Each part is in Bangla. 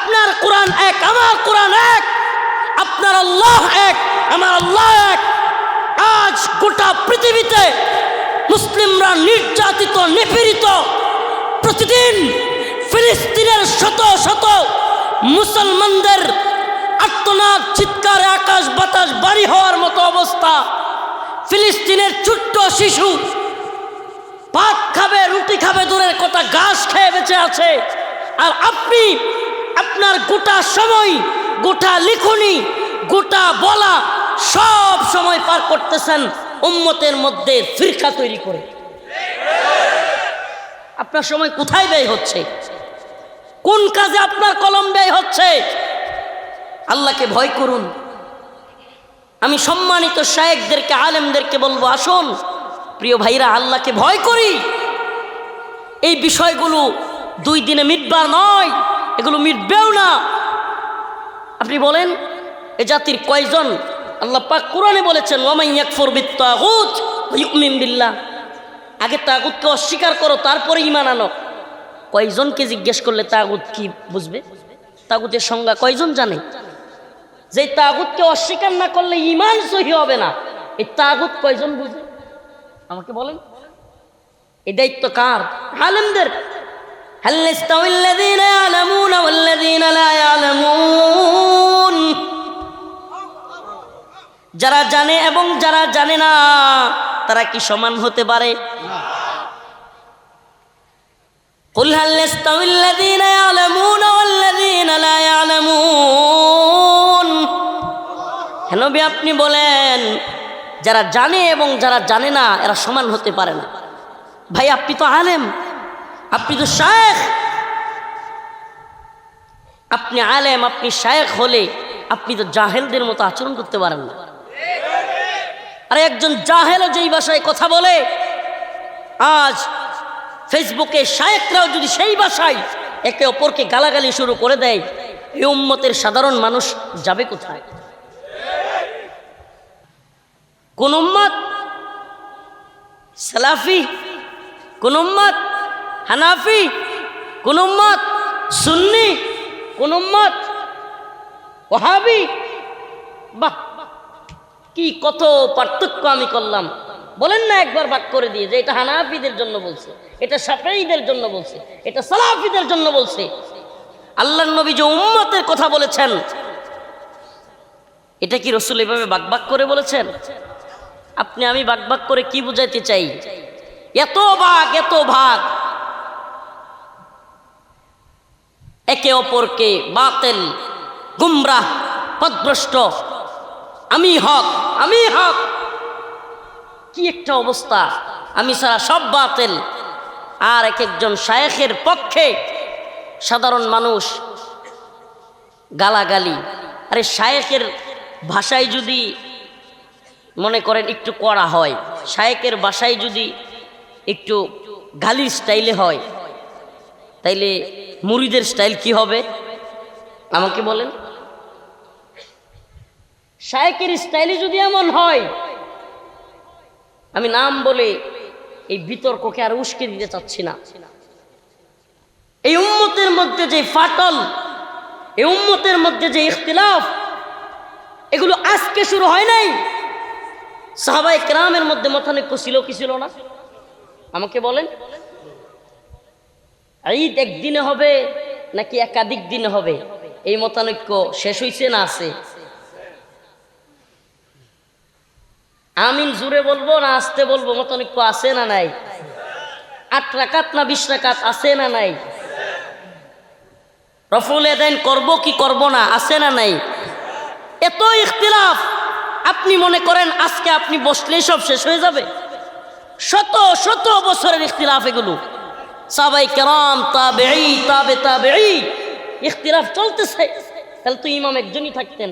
আপনার কোরআন এক, আমার কোরআন এক, আপনার আল্লাহ এক, আমার আল্লাহ এক। আজ গোটা পৃথিবীতে মুসলিমরা নির্যাতিত, নিপীড়িত। প্রতিদিন ফিলিস্তিনের শত শত মুসলমানদের আর্তনাদ, চিৎকারে আকাশ বাতাস বাড়ি হওয়ার মতো অবস্থা। ফিলিস্তিনের ছোট্ট শিশু ভাত খাবে, রুটি খাবে দূরের কথা, ঘাস খেয়ে বেঁচে আছে। আর আপনি আপনার গোটা সময়, গোটা লিখনি, গোটা বলা সব সময় পার করতেছেন উম্মতের মধ্যে ফিরকা তৈরি করে। আপনার সময় কোথায় ব্যয় হচ্ছে? কোন কাজে আপনার কলম ব্যয় হচ্ছে? আল্লাহকে ভয় করুন। আমি সম্মানিত শায়েখদেরকে, আলেমদেরকে বলবো, আসুন প্রিয় ভাইরা, আল্লাহকে ভয় করি। এই বিষয়গুলো 2 দিনে মিটবার নয়, এগুলো মিটবেও না। আপনি বলেন এ জাতির কয়জন? আল্লাহ পাক কোরআনে বলেছেন, ওয়ামান ইয়াকফুর বিত্তাগুত ওয়া ইউমিন বিল্লাহ। আগে তাগুতকে অস্বীকার করো, তারপরে ঈমান আনো। কয়জনকে জিজ্ঞেস করলে তাগুত কি বুঝবে? তাগুতের সংজ্ঞা কয়জন জানে? যে তাগুতকে অস্বীকার না করলে ঈমান সহি হবে না, এই তাগুত কয়জন বুঝে? আমাকে বলেন। এই দায়িত্ব কার? আলেমদের। হাল ইস্তাউল্লাযীনা ইয়ালামুনা ওয়াল্লাযীনা লা ইয়ালামুন। যারা জানে এবং যারা জানে না, তারা কি সমান হতে পারে? কুল হাল ইস্তাউল্লাযীনা ইয়ালামুনা ওয়াল্লাযীনা লা ইয়ালামুন। হে নবী, আপনি বলেন যারা জানে এবং যারা জানে না এরা সমান হতে পারে না। ভাই, আপনি তো আলেম, আপনি তো শায়েখ। আপনি আলেম, আপনি শায়েখ হলে আপনি তো জাহেলদের মতো আচরণ করতে পারেন না। আরে একজন জাহেলও যেই ভাষায় কথা বলে, আজ ফেসবুকে শায়েখরাও যদি সেই ভাষায় একে অপরকে গালাগালি শুরু করে দেয়, এই উম্মতের সাধারণ মানুষ যাবে কোথায়? কোন উম্মত সালাফি, কোন উম্মত হানাফি, কোন উম্মত সুন্নি, কোন উম্মত ওয়াহাবি। বাহ, কি কত পার্থক্য আমি করলাম। বলেন না একবার ভাগ করে দিয়ে যে এটা হানাফিদের জন্য বলছে, এটা শাফিঈদের জন্য বলছে, এটা সালাফিদের জন্য বলছে। আল্লাহর নবী যে উম্মতের কথা বলেছেন, এটা কি রাসূল এভাবে ভাগ ভাগ করে বলেছেন? আপনি আমি ভাগ ভাগ করে কি বুঝাইতে চাই? এত ভাগ, এত ভাগ, একে অপরকে বাতিল, গুমরাহ, পথভ্রষ্ট, আমি হক, আমি হক। কি একটা অবস্থা! আমি ছাড়া সব বাতিল। আর এক একজন শায়েখের পক্ষে সাধারণ মানুষ গালাগালি। আরে শায়েখের ভাষায় যদি মনে করেন একটু কড়া হয়, শায়েখের ভাষায় যদি একটু গালির স্টাইলে হয়, তাইলে মুরিদের স্টাইল কি হবে? আমাকে বলেন। শায়েখের স্টাইলে যদি এমন হয়, আমি নাম বলে এই বিতর্ককে আর উস্কে দিতে চাচ্ছি না। এই উম্মতের মধ্যে যে ফাটল, এই উম্মতের মধ্যে যে ইখতিলাফ, এগুলো আজকে শুরু হয় নাই। সাহাবায়ে কেরামের মধ্যে মতানৈক্য ছিল কি ছিল না? আমাকে বলেন। ঈদ একদিনে হবে নাকি একাধিক দিনে হবে, এই মতানৈক্য শেষ হইছে না আছে? আমিন জুড়ে বলবো না আস্তে বলবো, মতানৈক্য আছে না নাই? 8 রাকাত না 20 রাকাত আছে না নাই? রফুল ইয়াদাইন করবো কি করব না আছে না নাই? এত ইখতিলাফ। আপনি মনে করেন আজকে আপনি বসলেই সব শেষ হয়ে যাবে? শত শত বছরের ইখতিলাফ এগুলো। সাহাবায়ে কেরাম, তাবেঈ, তাবে তাবেঈ, ইখতিলাফ চলতেছে। তাহলে তো ইমাম একজনই থাকতেন।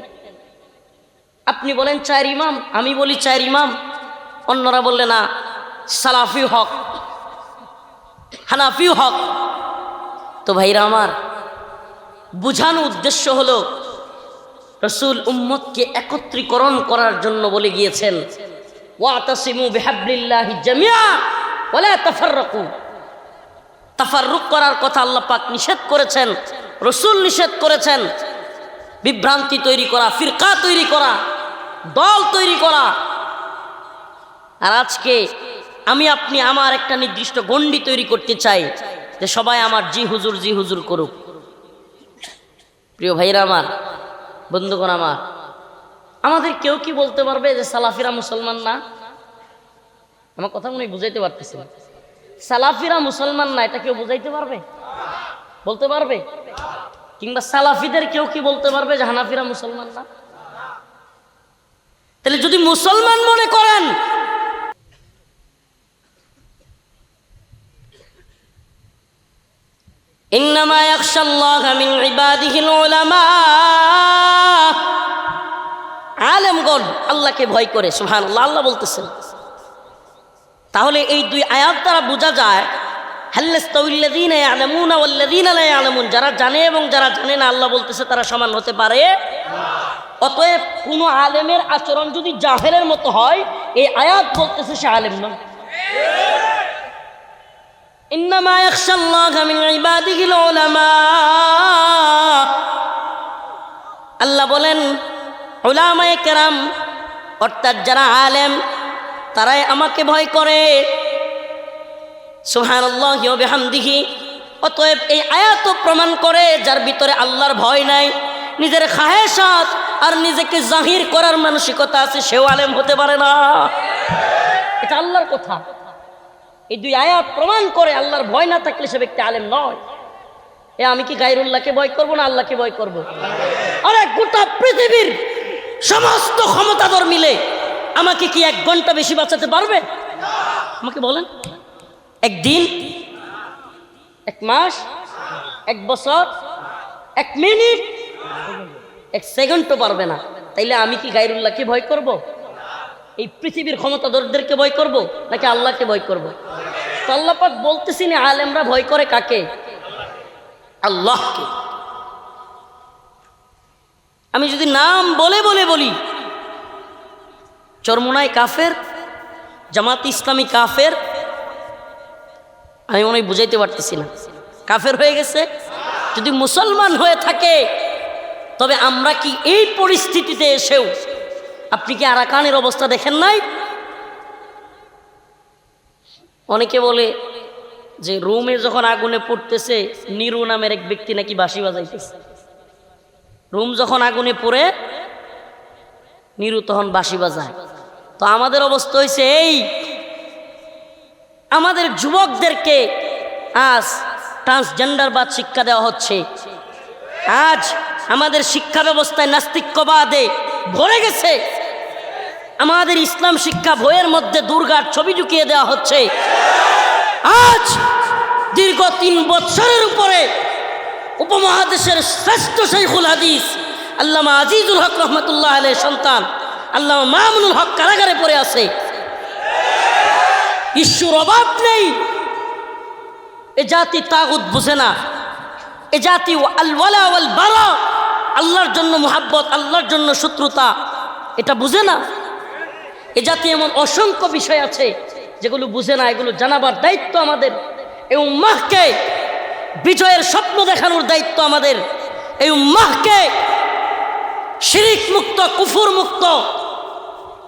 আপনি বলেন 4 ইমাম, আমি বলি 4 ইমাম, অন্যরা বললে না সালাফি হক, হানাফি হক। তো ভাইরা আমার, বুঝানো উদ্দেশ্য হলো রাসূল উম্মতকে একত্রীকরণ করার জন্য বলে গিয়েছেন, ওয়াতাসিমু বিহাবলিল্লাহি জামিআ ওয়ালা তাফাররাকু। তাফাররুক করার কথা আল্লাহ পাক নিষেধ করেছেন। রসুল নিষেধ করেছেন বিভ্রান্তি তৈরি করা, ফিরকা তৈরি করা, দল তৈরি করা। আর আজকে আমি আপনি আমার একটা নির্দিষ্ট গণ্ডি তৈরি করতে চাই যে সবাই আমার জি হুজুর করুক। প্রিয় ভাইরা আমার, বন্ধুগণ আমার, আমাদের কেউ কি বলতে পারবে যে সালাফিরা মুসলমান না? আমার কথা মনে বুঝাইতে পারতেছি না। সালাফিরা মুসলমান না এটা কেউ বুঝাইতে পারবে? বলতে পারবে? কিংবা সালাফিদের কেউ কি বলতে পারবে যে হানাফিরা মুসলমান না? তাহলে যদি মুসলমান মনে করেন, ইন্নামা ইয়াখশাল্লাহা মিন ইবাদিহিল উলামা, আলেমগণ আল্লাহকে ভয় করে। সুবহানাল্লাহ, আল্লাহ বলতেছেন। তাহলে এই দুই আয়াত দ্বারা বোঝা যায় হাল ইয়াস্তাউল্লাযীনা ইয়ালামুনা ওয়াল্লাযীনা লা ইয়ালামুন, যারা জানে এবং যারা জানে না, আল্লাহ বলতেছে তারা সমান হতে পারে না। অতএব কোন আলেমের আচরণ যদি জাহেলের মতো হয়, এই আয়াত বলতেছে সে আলেম নয়। ইন্নামা ইয়াখশাল্লাহা মিন ইবাদিহিল উলামা, আল্লাহ বলেন উলামায়ে কেরাম অর্থাৎ যারা আলেম তারাই আমাকে ভয় করে। সুবহানাল্লাহি ওয়া বিহামদিহি। অতএব এই আয়াত প্রমাণ করে যার ভিতরে আল্লাহর ভয় নাই, নিজের খাহেশাত আর নিজেকে জাহির করার মানসিকতা আছে, সেও আলেম হতে পারে না। এটা আল্লাহর কথা। এই দুই আয়াত প্রমাণ করে আল্লাহর ভয় না থাকলে সে ব্যক্তি আলেম নয়। আমি কি গায়রুল্লাহকে ভয় করব না আল্লাহকে ভয় করব? আরে গোটা পৃথিবীর সমস্ত ক্ষমতাধর মিলে আমাকে কি 1 ঘন্টা বেশি বাঁচাতে পারবে? আমাকে বলেন। 1 দিন, 1 মাস, 1 বছর, 1 মিনিট, 1 সেকেন্ডও পারবে না। তাইলে আমি কি গায়রুল্লাহকে ভয় করব? এই পৃথিবীর ক্ষমতাধরদেরকে ভয় করব নাকি আল্লাহকে ভয় করব? তো আল্লাহ পাক বলতেছি না আলেমরা ভয় করে কাকে? আল্লাহকে। আমি যদি নাম বলে বলি চরমোনাই কাফের, জামাত ইসলামী কাফের, আমি মনে হয় বুঝাইতে পারতেছি না। কাফের হয়ে গেছে। যদি মুসলমান হয়ে থাকে তবে আমরা কি এই পরিস্থিতিতে এসেও, আপনি কি আরাকানের অবস্থা দেখেন নাই? অনেকে বলে যে রোমে যখন আগুনে পড়তেছে নিরু নামের এক ব্যক্তি নাকি বাঁশি বাজাইতেছে। রোম যখন আগুনে পড়ে নিরু তখন বাঁশি বাজায়। তো আমাদের অবস্থা হয়েছে এই, আমাদের যুবকদেরকে আজ ট্রান্সজেন্ডারবাদ শিক্ষা দেওয়া হচ্ছে। আজ আমাদের শিক্ষা ব্যবস্থায় নাস্তিক্যবাদে ভরে গেছে। আমাদের ইসলাম শিক্ষা বইয়ের মধ্যে দুর্গার ছবি ঢুকিয়ে দেওয়া হচ্ছে। আজ দীর্ঘ 3 বছরের উপরে উপমহাদেশের শ্রেষ্ঠ শাইখুল হাদিস আল্লামা আজিজুল হক রহমতুল্লাহ আলাইহির সন্তান আল্লামা মামুনুল হক কারাগারে পড়ে আছে। ইস্যুর অভাব নেই। এ জাতি তাগুত বুঝে না। এ জাতি আল ওয়ালা ওয়াল বারা, আল্লাহর জন্য মুহাব্বত, আল্লাহর জন্য শত্রুতা, এটা বুঝে না। এ জাতি এমন অসংখ্য বিষয় আছে যেগুলো বুঝে না। এগুলো জানাবার দায়িত্ব আমাদের। এই উম্মাহকে বিজয়ের স্বপ্ন দেখানোর দায়িত্ব আমাদের। এই উম্মাহকে শিরিক মুক্ত, কুফুর মুক্ত,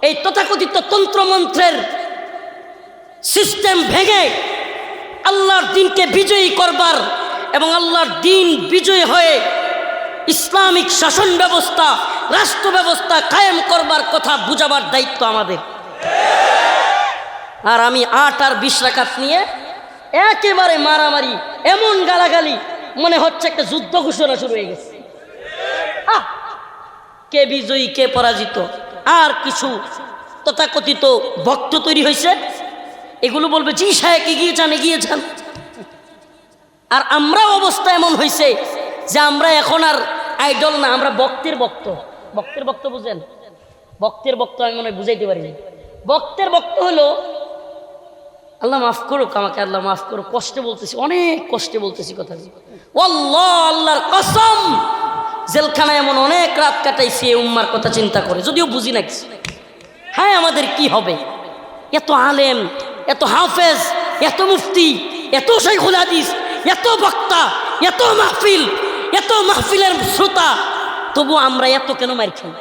এই তথাকথিত তন্ত্রমন্ত্রের সিস্টেম ভেঙে আল্লাহর দ্বীনকে বিজয়ী করবার এবং আল্লাহর দ্বীন বিজয়ী হয়ে ইসলামিক শাসন ব্যবস্থা, রাষ্ট্র ব্যবস্থা কায়েম করবার কথা বুঝাবার দায়িত্ব আমাদের। আর আমি 8 আর 20 রাকাত নিয়ে একেবারে মারামারি, এমন গালাগালি, মনে হচ্ছে একটা যুদ্ধ ঘোষণা শুরু হয়ে গেছে। কে বিজয়ী কে পরাজিত, আর কিছু তথাকথিত ভক্ত তৈরি হয়েছে, এগুলো বলবে জি সাহেব এগিয়ে যান। আর আমরা অবস্থা এমন হয়েছে যে আমরা এখন আর আইডল না, আমরা বক্তের বক্ত। বক্তের বক্ত বুঝেন? বক্তের বক্ত আমি মনে হয় বুঝাইতে পারি। বক্তের বক্ত হলো, আল্লাহ মাফ করুক আমাকে, আল্লাহ মাফ করুক, কষ্টে বলতেছি, অনেক কষ্টে বলতেছি কথা। আল্লাহ, আল্লাহর কসম, জেলখানায় এমন অনেক রাত কাটাইছি এই উম্মার কথা চিন্তা করে, যদিও বুঝি না কিছু। হ্যাঁ, আমাদের কি হবে? এত আলেম, এত হাফেজ, এত মুফতি, এত শাইখুল হাদিস, এত বক্তা, এত মাহফিল, এত মাহফিলের শ্রোতা, তবু আমরা এত কেন মার খাই?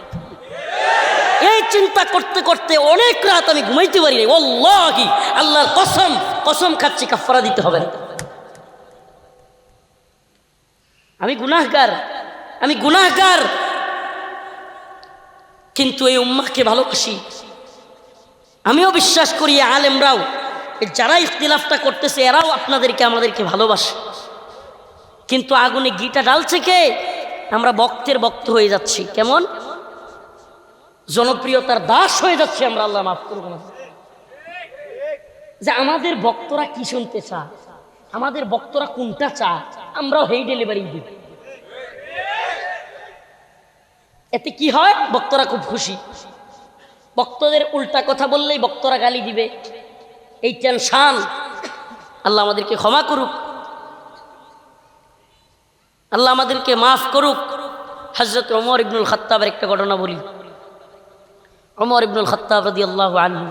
এই চিন্তা করতে করতে অনেক রাত আমি ঘুমাইতে পারি নাই। ওয়াল্লাহি, আল্লাহর কসম, কসম খাচ্ছি, কাফারা দিতে হবে না। আমি গুনাহগার, আমি গুনাহগার, কিন্তু এই উম্মাহকে ভালোবাসি। আমিও বিশ্বাস করি আলেমরাও, যারা ইখতিলাফটা করতেছে এরাও আপনাদেরকে আমাদেরকে ভালোবাসে, কিন্তু আগুনে ঘিটা ঢালছে কে? আমরা বক্তের বক্ত হয়ে যাচ্ছি। কেমন জনপ্রিয়তার দাস হয়ে যাচ্ছে আমরা। আল্লাহ মাফ করুন। যে আমাদের বক্তরা কি শুনতে চায়, আমাদের বক্তরা কোনটা চায়, আমরাও হেই ডেলিভারি দিই। এতে কি হয়? বক্তরা খুব খুশি। বক্তদের উল্টা কথা বললেই বক্তরা গালি দিবে, এই টেনশন। আল্লাহ আমাদেরকে ক্ষমা করুক, আল্লাহ আমাদেরকে মাফ করুক। হযরত ওমর ইবনুল খাত্তাবের একটা ঘটনা বলি। ওমর ইবনুল খাত্তাব রাদিয়াল্লাহু আনহু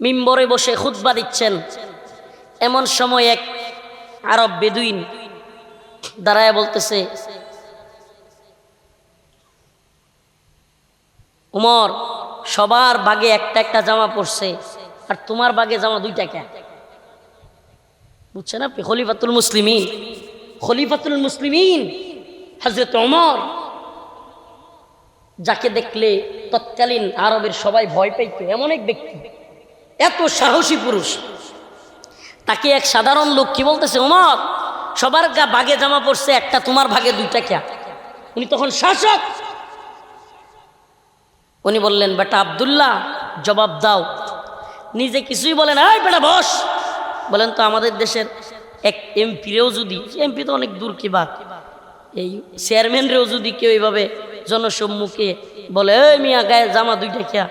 মিম্বরে বসে খুতবা দিচ্ছেন। এমন সময় এক আরব বেদুইন দাঁড়ায় বলতেছে, ওমর, সবার ভাগে একটা একটা জামা পড়ছে, আর তোমার ভাগে জামা দুইটা কেন? বুঝছেন আপনি? খলিফাতুল মুসলিমিন, খলিফাতুল মুসলিমিন হযরত ওমর, যাকে দেখলে তৎকালীন আরবের সবাই ভয় পাইত, এমন এক ব্যক্তি, এত সাহসী পুরুষ। তাকে এক সাধারণ লোক কি বলতেছে, ওমর, সবার ভাগে জামা পড়ছে, একটা তোমার ভাগে দুইটা কেন? উনি তখন শাসক। উনি বললেন, বেটা আব্দুল্লাহ, জবাব দাও। নিজে কিছুই বলেন, এই বেটা বস। বলেন তো আমাদের দেশের এক এমপিরেও যদি, এমপি তো অনেক দূর কি বাত, এই চেয়ারম্যানরেও যদি কেউ এইভাবে জনসম্মুখে বলে, এই মিয়া গায়ে জামা দুইটা খেয়া,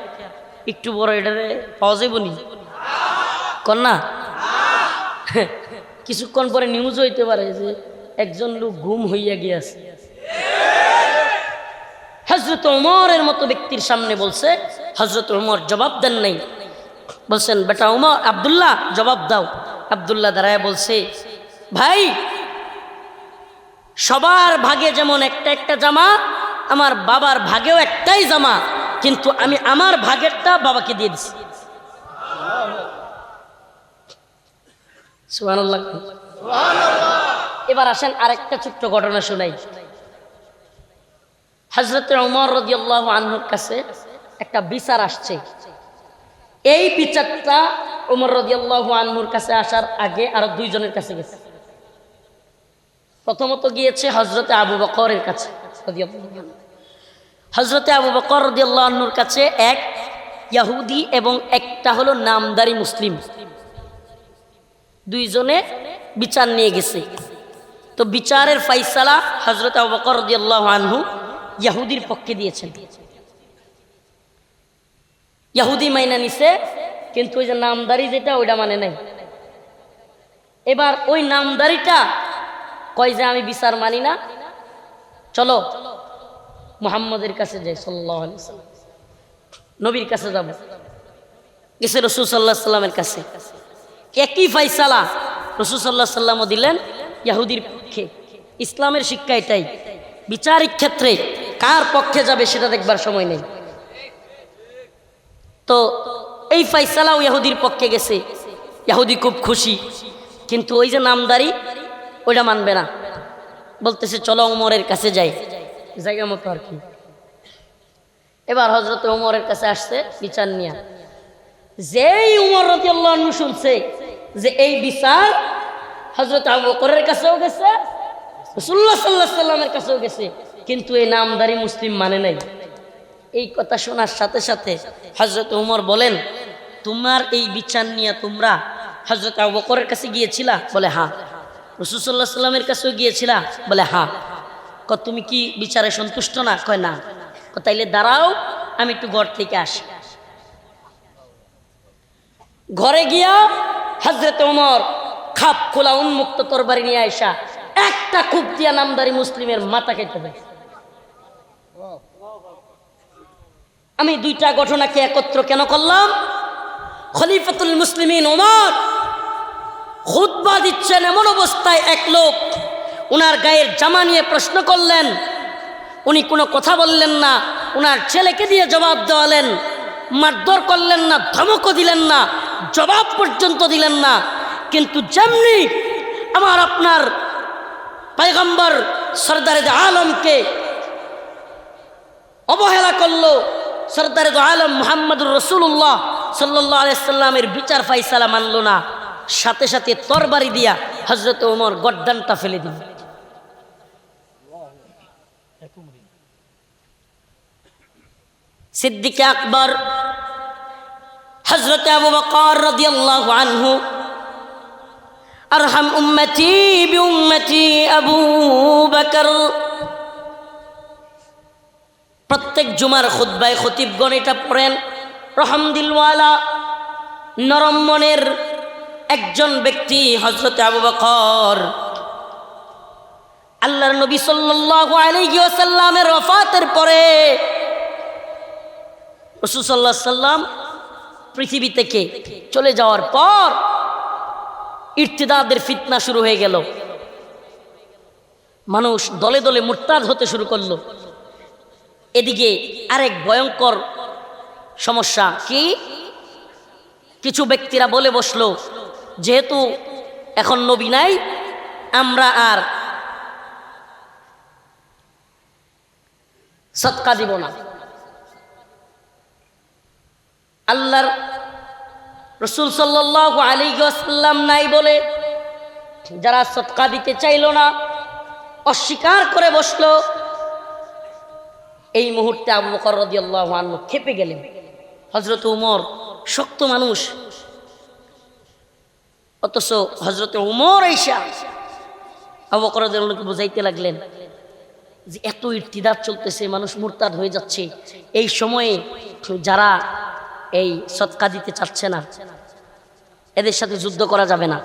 একটু বড় এটারে পাওয়া যাইব নি? কন্যা কিছুক্ষণ পরে নিউজ হইতে পারে যে একজন লোক গুম হইয়া গিয়াছে। হযরত ওমরের মতো ব্যক্তির সামনে বলছে। হযরত ওমর জবাব দেন নাই। বলছেন, বেটা ওমর, আব্দুল্লাহ, জবাব দাও। আব্দুল্লাহ দাঁড়ায় বলছে, ভাই, সবার ভাগে যেমন একটা একটা জামা, আমার বাবার ভাগেও একটাই জামা, কিন্তু আমি আমার ভাগেরটা বাবাকে দিয়ে দিছি। সুবহানাল্লাহ। এবার আসেন আরেকটা ছোট্ট ঘটনা শোনাই। হযরত ওমর রাদিয়াল্লাহু আনহুর কাছে একটা বিচার আসছে। এই বিচারটা ওমর রাদিয়াল্লাহু আনহুর কাছে আসার আগে আরো দুইজনের কাছে গেছে। প্রথমত গিয়েছে হযরতে আবু বকরের কাছে রাদিয়াল্লাহু আনহু। হযরতে আবু বকর রাদিয়াল্লাহু আনহুর কাছে এক ইহুদি এবং একটা হলো নামদারি মুসলিম, দুইজনে বিচার নিয়ে গেছে। তো বিচারের ফাইসালা হযরত আবু বকর রাদিয়াল্লাহু আনহু ইহুদির পক্ষে দিয়েছেন। ইহুদি মাইনা নিছে, কিন্তু ওই যে নামদারি যেটা, ওইটা মানে নাই। এবার ওই নামদারিটা কয় যে আমি বিচার মানি না, চলো মুহাম্মদের কাছে যাই, সাল্লাল্লাহু আলাইহি ওয়াসাল্লাম, নবীর কাছে যাব। গেছে রাসূল সাল্লাল্লাহু আলাইহি ওয়াসাল্লামের কাছে। একই ফাইসালা রাসূল সাল্লাল্লাহু আলাইহি ওয়াসাল্লামও দিলেন ইহুদির পক্ষে। ইসলামের শিক্ষা এটাই, বিচারিক ক্ষেত্রে কার পক্ষে যাবে সেটা দেখবার সময় নেই। তো এই ফাইসালাও ইহুদির পক্ষে গেছে। ইহুদি খুব খুশি, কিন্তু ওই যে নামদারি, ওইটা মানবে না। বলতেছে, চলো ওমরের কাছে যাই, জায়গা মতো আর কি। এবার হযরত ওমরের কাছে আসছে বিচার নিয়ে। যেই ওমর রাদিয়াল্লাহু আনহু শুনছে যে এই বিচার হযরত আবু বকরের কাছেও গেছে, রাসূলুল্লাহ সাল্লাল্লাহু আলাইহি ওয়াসাল্লামের কাছেও গেছে, কিন্তু এই নামদারি মুসলিম মানে নাই। এই কথা শোনার সাথে সাথে হযরত ওমর বলেন, তোমার এই বিচার নিয়ে তোমরা হযরত আবু বকরের কাছে গিয়েছিলা? বলে হ্যাঁ। রাসূল সাল্লাল্লাহু আলাইহি ওয়াসাল্লামের কাছেও গিয়েছিলা? বলে হ্যাঁ। তুমি কি বিচারে সন্তুষ্ট না? কয় না। তাইলে দাঁড়াও, আমি একটু ঘর থেকে আসি। ঘরে গিয়া হযরত ওমর খাপ খোলা উন্মুক্ত তরবারি নিয়ে আইসা একটা খুব দিয়া নামদারি মুসলিমের মাথা কেটে দেয়। আমি দুইটা ঘটনাকে একত্র কেন করলাম? খলিফাতুল মুসলিমিন ওমর খুতবা দিচ্ছেন, এমন অবস্থায় এক লোক উনার গায়ের জামা নিয়ে প্রশ্ন করলেন, উনি কোনো কথা বললেন না, উনার ছেলেকে দিয়ে জবাব দেওয়ালেন, মারধর করলেন না, ধমকও দিলেন না, জবাব পর্যন্ত দিলেন না। কিন্তু যেমনি আমার আপনার পয়গম্বর সরদারে আলমকে অবহেলা করলো, সরদারে আলম মুহাম্মদুর রাসূলুল্লাহ সাল্লাল্লাহু আলাইহি সাল্লামের বিচার ফাইসালা মানলো না, সাথে সাথে তরবারি দিয়া হযরত ওমর গর্দানটা ফেলে দিল। সিদ্দিক আকবর হযরত আবু বকর রাদিয়াল্লাহু আনহু, আরহাম উম্মতি বিউম্মতি আবু বকর, প্রত্যেক জুমার খুতবায় খতিবগণ এটা পড়েন। রহম দিলওয়ালা, নরম মনের একজন ব্যক্তি হযরত আবু বকর। আল্লাহর নবী সাল্লাল্লাহু আলাইহি ওয়াসাল্লামের ওয়াফাতের পরে রাসূল সাল্লাল্লাহু আলাইহি সাল্লাম পৃথিবী থেকে চলে যাওয়ার পর ইরতিদাদের ফিতনা শুরু হয়ে গেল। মানুষ দলে দলে মুরতাদ হতে শুরু করলো। এদিকে আরেক ভয়ঙ্কর সমস্যা কি, কিছু ব্যক্তিরা বলে বসলো, যেহেতু এখন নবী নাই, আমরা আর সদকা দিব না। আল্লাহর রাসূল সাল্লাল্লাহু আলাইহি ওয়াসাল্লাম নাই বলে যারা সদকা দিতে চাইল না, অস্বীকার করে বসলো, এই মুহূর্তে আবু বকর রাদিয়াল্লাহু আনহু ক্ষেপে গেলেন। হযরত উমর শক্ত মানুষ, অথচ হযরত উমর আইসা আবু বকর রাদিয়াল্লাহু আনহুকে বুঝাইতে লাগলেন যে এত ইরতিদাদ চলতেছে, মানুষ মুরতাদ হয়ে যাচ্ছে, এই সময়ে যারা এই সদকা দিতে চাচ্ছে না, এদের সাথে যুদ্ধ করা যাবে না।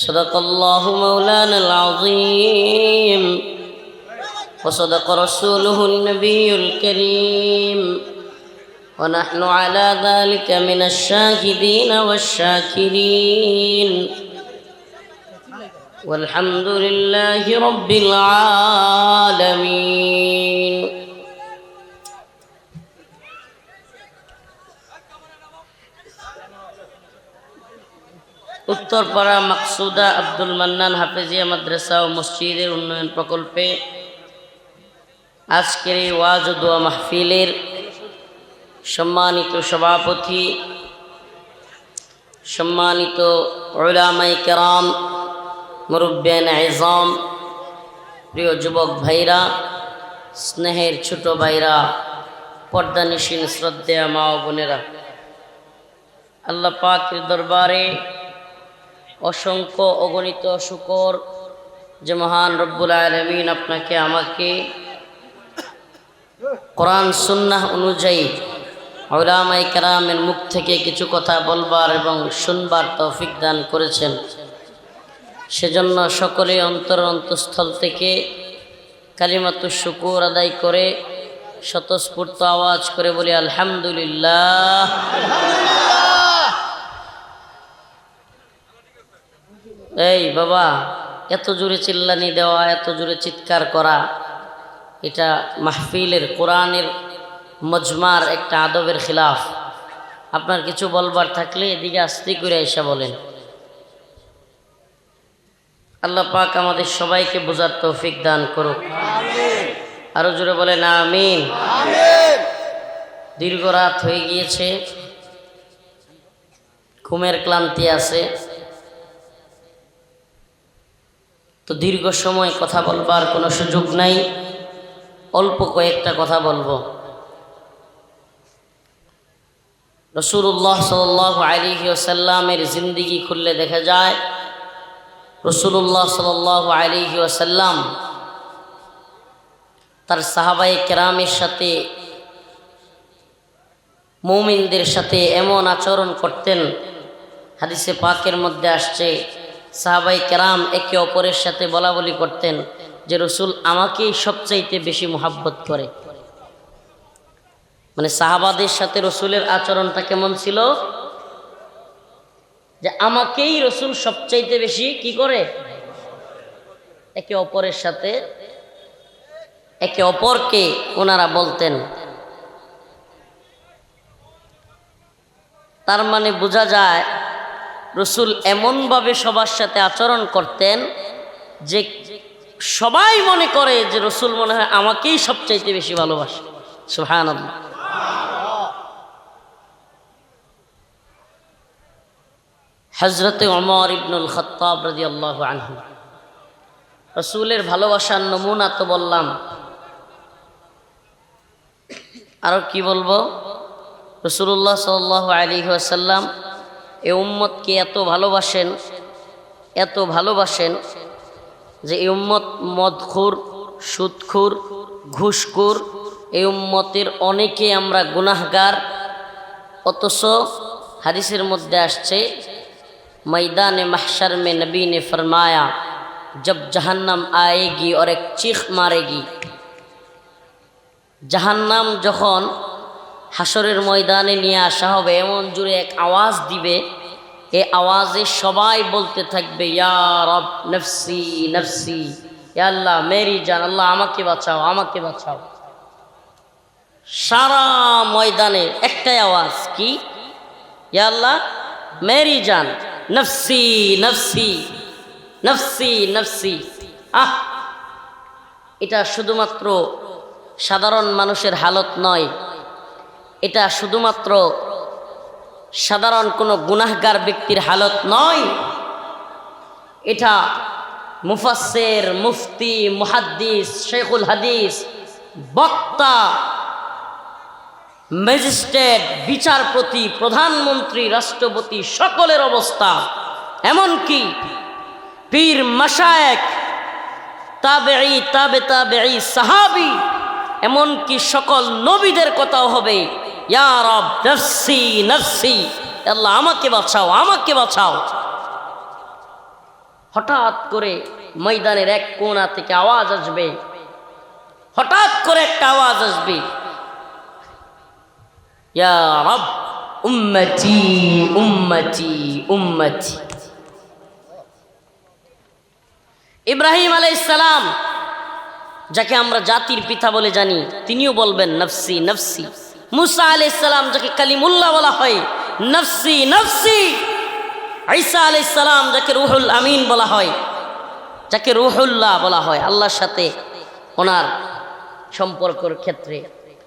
সাদাকাল্লাহু মাওলানাল আযীম ওয়া সাদাকা রাসূলুহুন নবিয়্যুল কারীম ওয়া নাহনু আলা যালিকা মিনাশ শাহিদিন ওয়াশ শাকিরিন ওয়ালহামদুলিল্লাহি রাব্বিল আলামিন। উত্তরপাড়া মাকসুদা আব্দুল মান্নান হাফেজিয়া মাদ্রাসা ও মসজিদের উন্নয়ন প্রকল্পে আজকের এই ওয়াজ ও দোয়া মাহফিলের সম্মানিত সভাপতি, সম্মানিত উলামায়ে কেরাম, মুরব্বিয়ানে ইজাম, প্রিয় যুবক ভাইরা, স্নেহের ছোট ভাইরা, পর্দানিশীন শ্রদ্ধেয় মা ও বোনেরা, আল্লাহ পাকের দরবারে অসংখ্য অগণিত শুকর যে মহান রব্বুল আলামিন আপনাকে আমাকে কোরআন সুন্নাহ অনুযায়ী উলামায়ে কেরামের মুখ থেকে কিছু কথা বলবার এবং শুনবার তৌফিক দান করেছেন। সেজন্য সকলে অন্তঃস্থল থেকে কালিমাতুশ শুকুর আদায় করে স্বতঃস্ফূর্ত আওয়াজ করে বলি আলহামদুলিল্লাহ। এই বাবা, এত জোরে চিল্লানি দেওয়া, এত জোরে চিৎকার করা, এটা মাহফিলের কোরআনের মজমার একটা আদবের খিলাফ। আপনার কিছু বলবার থাকলে এদিকে আস্তে করে এসে বলেন। আল্লাহ পাক আমাদের সবাইকে বোঝার তৌফিক দান করুক। আরো জোরে বলেন আমিন। দীর্ঘ রাত হয়ে গিয়েছে, ঘুমের ক্লান্তি আছে, তো দীর্ঘ সময় কথা বলবার কোনো সুযোগ নাই, অল্প কয়েকটা কথা বলবো। রাসূলুল্লাহ সাল্লাল্লাহু আলাইহি ওয়াসাল্লামের জিন্দেগি খুললে দেখা যায় রাসূলুল্লাহ সাল্লাল্লাহু আলাইহি ওয়াসাল্লাম তার সাহাবায়ে কেরামের সাথে, মুমিনদের সাথে এমন আচরণ করতেন, হাদিসে পাকের মধ্যে আসছে সাহাবায়ে কেরাম একে অপরের সাথে বলা বলি করতেন যে রসুল আমাকেই সবচাইতে বেশি মোহাব্বত করে। মানে সাহাবাদের সাথে রসুলের আচরণটা কেমন ছিল? যে আমাকেই রসুল সবচাইতে বেশি কি করে, একে অপরের সাথে একে অপরকে ওনারা বলতেন। তার মানে বোঝা যায় রসুল এমনভাবে সবার সাথে আচরণ করতেন যে সবাই মনে করে যে রসুল মনে হয় আমাকেই সবচাইতে বেশি ভালোবাসে। সুবহানাল্লাহ। হযরতে ওমর ইবনুল খাত্তাব রাদিয়াল্লাহু আনহু, রসুলের ভালোবাসার নমুনা তো বললাম, আরো কি বলবো। রাসূলুল্লাহ সাল্লাল্লাহু আলাইহি ওয়াসাল্লাম এই উম্মতকে এত ভালোবাসেন যে এই উম্মত মদখোর, সুদখোর, ঘুষখোর, এই উম্মতের অনেকে আমরা গুনাহগার। অথচ হাদিসের মধ্যে আসছে मैदान महशर में नबी ने फरमाया जब जहन्नम आएगी और एक चीख मारेगी, জাহান্নাম যখন হাসরের ময়দানে নিয়ে আসা হবে এমন জোরে এক আওয়াজ দিবে, এই আওয়াজে সবাই বলতে থাকবে ইয়া রব নফসি নফসি, ইয়া আল্লাহ মেরি জান, আল্লাহ আমাকে বাঁচাও আমাকে বাঁচাও। সারা ময়দানে একটাই আওয়াজ, কি? ইয়া আল্লাহ মেরি জান, নফসি নফসি নফসি নফসি। এটা শুধুমাত্র সাধারণ মানুষের হালত নয়, এটা শুধুমাত্র সাধারণ কোনো গুনাহগার ব্যক্তির হালত নয়, এটা মুফাসসির, মুফতি, মুহাদ্দিস, শেখুল হাদিস, বক্তা, ম্যাজিস্ট্রেট, বিচারপতি, প্রধানমন্ত্রী, রাষ্ট্রপতি সকলের অবস্থা, এমনকি পীর, মাশায়েখ, তাবেঈ, তাবে তাবেঈ, সাহাবী, এমনকি সকল নবীদের কথাও হবে ইয়া রব নফসি নফসি, আল্লাহ আমাকে বাঁচাও আমাকে বাঁচাও। হঠাৎ করে ময়দানের এক কোণা থেকে আওয়াজ আসবে, হঠাৎ করে একটা আওয়াজ আসবে ইয়া রব উম্মতি উম্মতি উম্মতি। ইব্রাহিম আলাইহিস সালাম, যাকে আমরা জাতির পিতা বলে জানি, তিনিও বলবেন নফসি নফসি। মুসা আলাইহিস সালাম, যাকে কালিমুল্লাহ বলা হয়, নফসি নফসি। ঈসা আলাইহিস সালাম, যাকে রুহুল আমিন বলা হয়, যাকে রুহুল্লাহ বলা হয়, আল্লাহর সাথে ওনার সম্পর্কের ক্ষেত্রে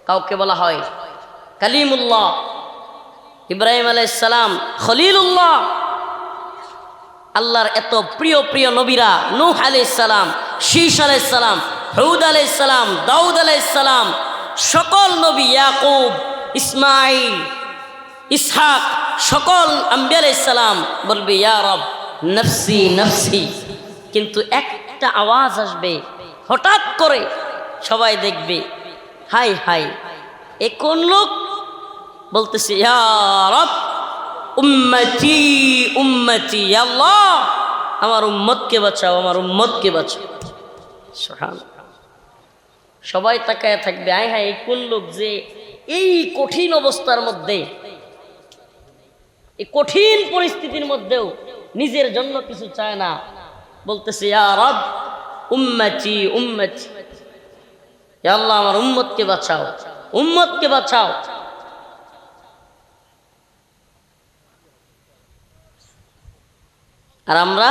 কাউকে বলা হয় কালিমুল্লাহ। ইব্রাহিম আলাইহিস সালাম খলিলুল্লাহ। আল্লাহর এত প্রিয় প্রিয় নবীরা, নূহ আলাইহিস সালাম, শীশ আলাইহিস সালাম, হুদ আলাইহিস সালাম, দাউদ আলাইহিস সালাম, সকল নবী, ইয়াকুব, ইসমাঈল, ইসহাক, সকল আম্বিয়া আলাইহিস সালাম বলবে ইয়া রব নফসি নফসি। কিন্তু একটা আওয়াজ আসবে হঠাৎ করে, সবাই দেখবে হাই হাই এ কোন লোক, বলতেছে ইয়া রব উম্মতি উম্মতি, আল্লাহ আমার উম্মতকে বাঁচাও আমার উম্মতকে বাঁচাও। সুবহানাল্লাহ। সবাই তাকায় থাকবে, আয় হায় এই কোন লোক যে এই কঠিন অবস্থার মধ্যে, এই কঠিন পরিস্থিতির মধ্যেও নিজের জন্য কিছু চায় না, বলতেছে ইয়া রব উম্মতি উম্মতি, ইয়া আল্লাহ আমার উম্মতকে বাঁচাও উম্মতকে বাঁচাও। আর আমরা